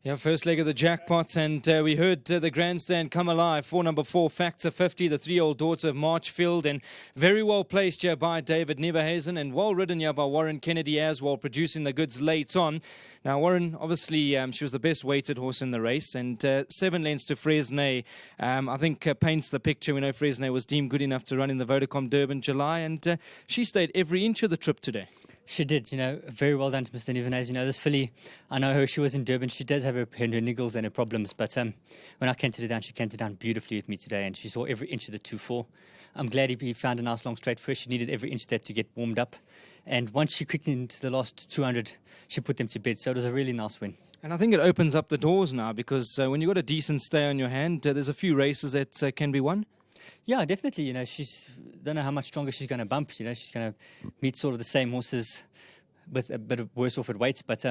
Yeah, first leg of the jackpot, and we heard the grandstand come alive for number 4, Factor 50, the 3-year-old daughter of Marchfield, and very well placed here by David Neverhazen, and well ridden here by Warren Kennedy as well, producing the goods late on. Now, Warren, obviously, she was the best weighted horse in the race, and 7 lengths to Fresnay, I think paints the picture. We know Fresnay was deemed good enough to run in the Vodacom Durban July, and she stayed every inch of the trip today. She did, very well done to Mr. Nevenaz. This filly, I know her, she was in Durban. She does have her niggles and her problems, but when I cantered her down, she cantered down beautifully with me today, and she saw every inch of the 2-4. I'm glad he found a nice long straight for her. She needed every inch of that to get warmed up. And once she kicked into the last 200, she put them to bed. So it was a really nice win. And I think it opens up the doors now, because when you've got a decent stay on your hand, there's a few races that can be won. Yeah, definitely. She's don't know how much stronger she's going to bump. She's going to meet sort of the same horses with a bit of worse off at weights, but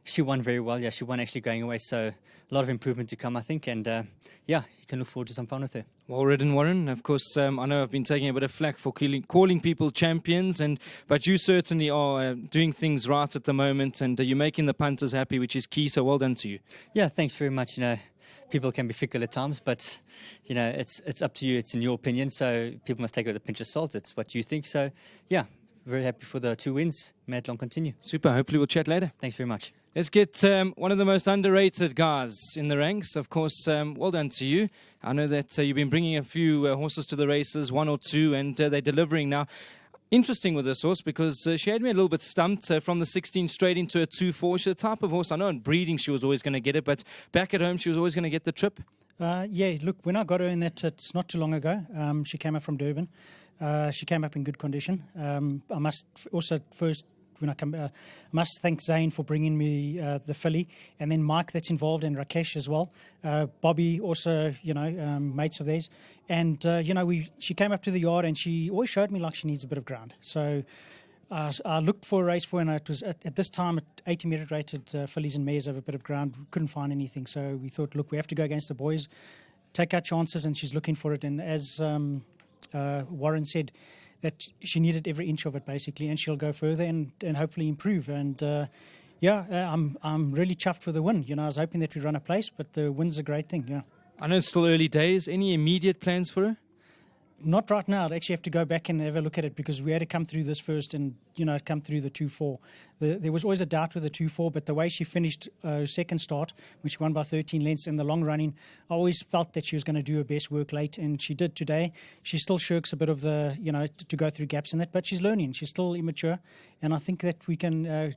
she won very well. Yeah, she won actually going away. So a lot of improvement to come, I think. And yeah, you can look forward to some fun with her. Well ridden, Warren. Of course, I know I've been taking a bit of flack for calling people champions, but you certainly are doing things right at the moment, and you're making the punters happy, which is key. So well done to you. Yeah, thanks very much. People can be fickle at times, but it's up to you. It's in your opinion, so people must take it with a pinch of salt. It's what you think. So yeah, very happy for the 2 wins. May it long continue. Super. Hopefully we'll chat later. Thanks very much. Let's get one of the most underrated guys in the ranks. Of course, well done to you. I know that you've been bringing a few horses to the races, 1 or 2, and they're delivering now. Interesting with this horse, because she had me a little bit stumped from the 16 straight into a 2-4. She's the type of horse, I know in breeding she was always going to get it, but back at home she was always going to get the trip. Yeah, look, when I got her in that, it's not too long ago, she came up from Durban. She came up in good condition. I must also first, when I come, I must thank Zane for bringing me the filly, and then Mike that's involved, and Rakesh as well. Bobby also, mates of theirs. And, she came up to the yard, and she always showed me like she needs a bit of ground. So I looked for a race for her, and it was at this time at 80 merit rated fillies and mares over a bit of ground. We couldn't find anything. So we thought, look, we have to go against the boys, take our chances, and she's looking for it. And as Warren said, that she needed every inch of it basically, and she'll go further and hopefully improve. And I'm really chuffed for the win. I was hoping that we'd run a place, but the win's a great thing. Yeah. I know it's still early days. Any immediate plans for her? Not right now. I'd actually have to go back and have a look at it, because we had to come through this first and, come through the 2-4. There was always a doubt with the 2-4, but the way she finished second start, when she won by 13 lengths in the long running, I always felt that she was going to do her best work late, and she did today. She still shirks a bit of the, to go through gaps in it, but she's learning. She's still immature, and I think that we can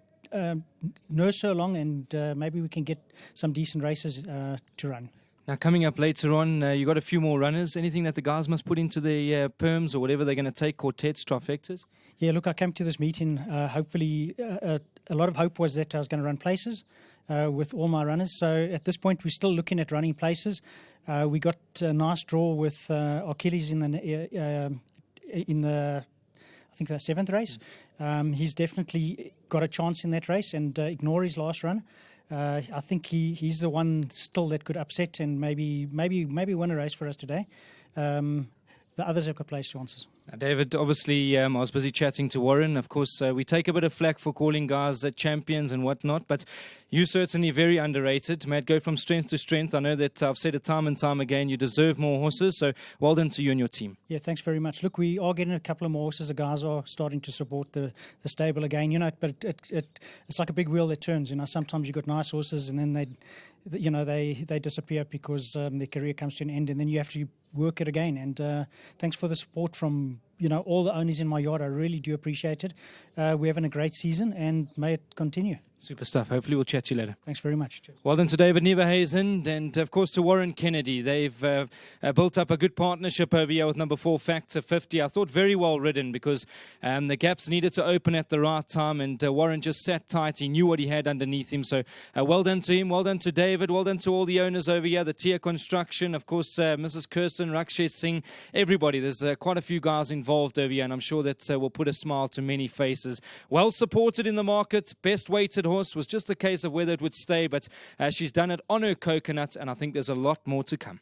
nurse her along, and maybe we can get some decent races to run. Now, coming up later on, you got a few more runners. Anything that the guys must put into the perms or whatever they're going to take, quartets, trifectas? Yeah, look, I came to this meeting, hopefully, a lot of hope was that I was going to run places with all my runners. So at this point, we're still looking at running places. We got a nice draw with Achilles in the I think the 7th race. He's definitely got a chance in that race, and ignore his last run. I think he's the one still that could upset and maybe win a race for us today. The others have got place chances. Now, David, obviously, I was busy chatting to Warren. Of course, we take a bit of flack for calling guys champions and whatnot, but you're certainly very underrated. May it go from strength to strength. I know that I've said it time and time again, you deserve more horses, so well done to you and your team. Yeah, thanks very much. Look, we are getting a couple of more horses. The guys are starting to support the stable again, but it's like a big wheel that turns. Sometimes you've got nice horses, and then they disappear because their career comes to an end, and then you have to work it again. And thanks for the support from all the owners in my yard. I really do appreciate it. We're having a great season, and may it continue. Super stuff. Hopefully we'll chat to you later. Thanks very much. Well done to David Neverhazen, and of course to Warren Kennedy. They've built up a good partnership over here with number 4, Factor 50. I thought very well ridden, because the gaps needed to open at the right time, and Warren just sat tight. He knew what he had underneath him. So well done to him. Well done to David. Well done to all the owners over here. The Tia Construction, of course, Mrs. Kirsten, Rakshesh Singh, everybody. There's quite a few guys involved over here, and I'm sure that will put a smile to many faces. Well supported in the market. Best weighted horse. Was just a case of whether it would stay, but she's done it on her coconut, and I think there's a lot more to come.